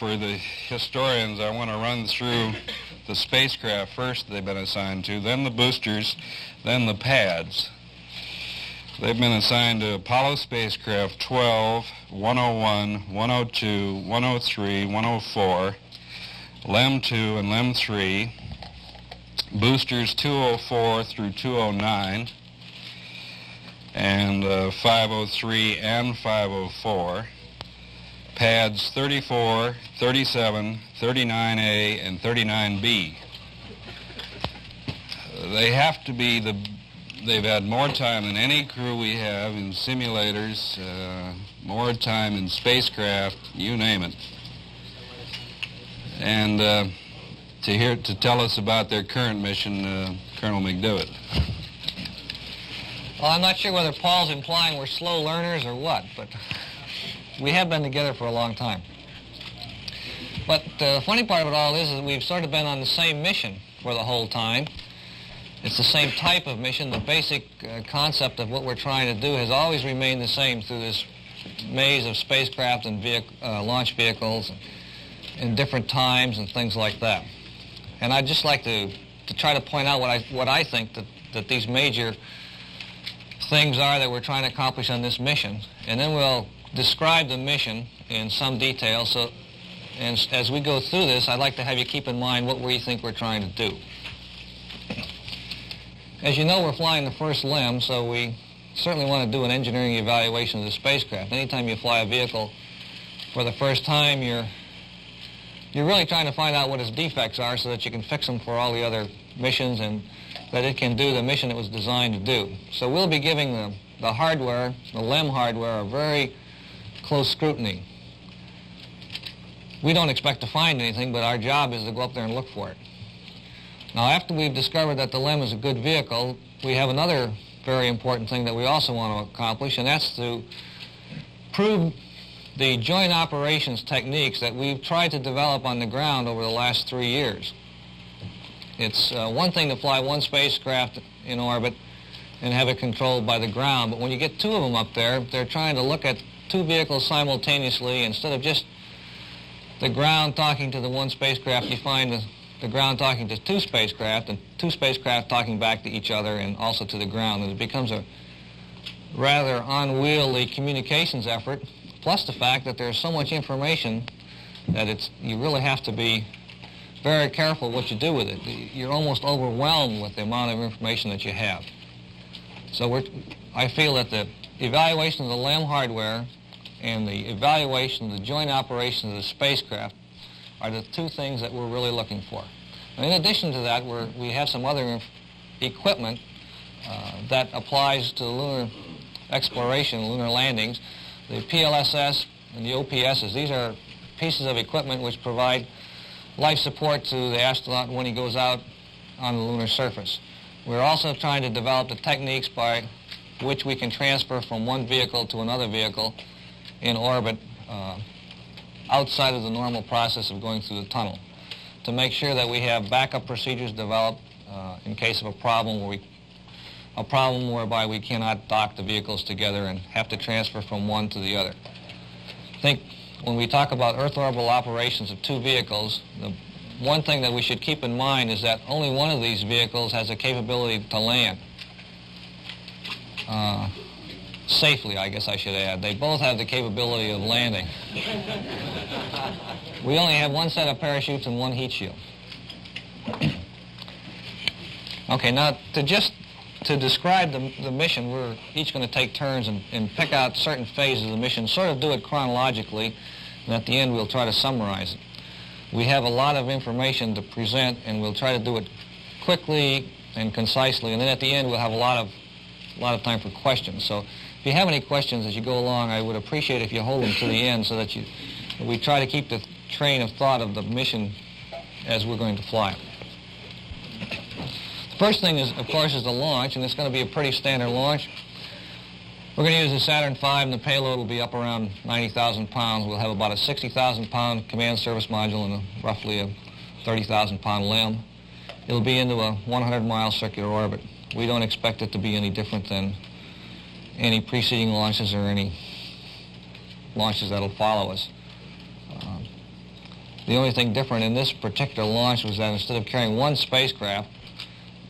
for the historians, I want to run through the spacecraft first they've been assigned to, then the boosters, then the pads. They've been assigned to Apollo spacecraft 12, 101, 102, 103, 104, LEM 2 and LEM 3, boosters 204 through 209, and 503 and 504, pads 34, 37, 39A, and 39B. They have to be they've had more time than any crew we have in simulators, more time in spacecraft, you name it. And to tell us about their current mission, Colonel McDevitt. Well, I'm not sure whether Paul's implying we're slow learners or what, but we have been together for a long time. But the funny part of it all is that we've sort of been on the same mission for the whole time. It's the same type of mission. The basic concept of what we're trying to do has always remained the same through this maze of spacecraft and launch vehicles in different times and things like that. And I'd just like to try to point out what I think that these major things are that we're trying to accomplish on this mission. And then we'll describe the mission in some detail. And as we go through this, I'd like to have you keep in mind what we think we're trying to do. As you know, we're flying the first LEM, so we certainly want to do an engineering evaluation of the spacecraft. Anytime you fly a vehicle for the first time, you're really trying to find out what its defects are so that you can fix them for all the other missions and that it can do the mission it was designed to do. So we'll be giving the hardware, the LEM hardware, a very close scrutiny. We don't expect to find anything, but our job is to go up there and look for it. Now, after we've discovered that the LEM is a good vehicle, we have another very important thing that we also want to accomplish, and that's to prove the joint operations techniques that we've tried to develop on the ground over the last 3 years. It's one thing to fly one spacecraft in orbit and have it controlled by the ground, but when you get two of them up there, they're trying to look at two vehicles simultaneously. Instead of just the ground talking to the one spacecraft, you find the ground talking to two spacecraft and two spacecraft talking back to each other and also to the ground. And it becomes a rather unwieldy communications effort, plus the fact that there's so much information that you really have to be very careful what you do with it. You're almost overwhelmed with the amount of information that you have. So I feel that the evaluation of the LEM hardware and the evaluation of the joint operation of the spacecraft are the two things that we're really looking for. And in addition to that, we have some other equipment that applies to lunar exploration, lunar landings. The PLSS and the OPSs, these are pieces of equipment which provide life support to the astronaut when he goes out on the lunar surface. We're also trying to develop the techniques by which we can transfer from one vehicle to another vehicle in orbit outside of the normal process of going through the tunnel, to make sure that we have backup procedures developed in case of a problem whereby we cannot dock the vehicles together and have to transfer from one to the other. I think when we talk about Earth orbital operations of two vehicles, the one thing that we should keep in mind is that only one of these vehicles has a capability to land. Safely, I guess I should add. They both have the capability of landing. We only have one set of parachutes and one heat shield. Okay, now to describe the mission, we're each going to take turns and pick out certain phases of the mission, sort of do it chronologically, and at the end we'll try to summarize it. We have a lot of information to present, and we'll try to do it quickly and concisely, and then at the end we'll have a lot of time for questions. So if you have any questions as you go along, I would appreciate if you hold them to the end so that we try to keep the train of thought of the mission as we're going to fly. The first thing is, of course, is the launch, and it's going to be a pretty standard launch. We're going to use the Saturn V, and the payload will be up around 90,000 pounds. We'll have about a 60,000-pound command service module and roughly a 30,000-pound LEM. It'll be into a 100-mile circular orbit. We don't expect it to be any different than any preceding launches or any launches that'll follow us. The only thing different in this particular launch was that instead of carrying one spacecraft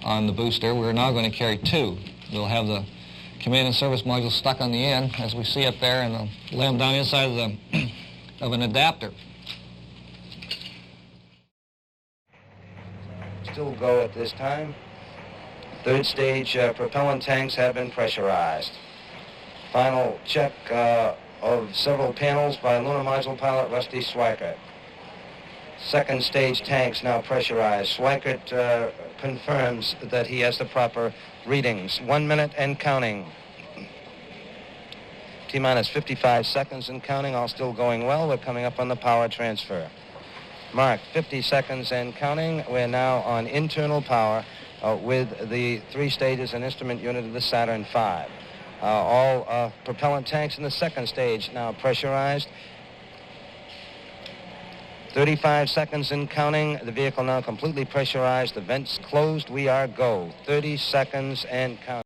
on the booster, we're now going to carry two. We'll have the command and service module stuck on the end, as we see up there, and the lamp down inside of, of an adapter. Still go at this time. Third stage propellant tanks have been pressurized. Final check of several panels by lunar module pilot Rusty Swikert. Second stage tanks now pressurized. Swikert confirms that he has the proper readings. 1 minute and counting. T-minus 55 seconds and counting, all still going well. We're coming up on the power transfer. Mark, 50 seconds and counting. We're now on internal power with the 3 stages and instrument unit of the Saturn V. All propellant tanks in the second stage now pressurized. 35 seconds and counting. The vehicle now completely pressurized. The vents closed. We are go. 30 seconds and counting.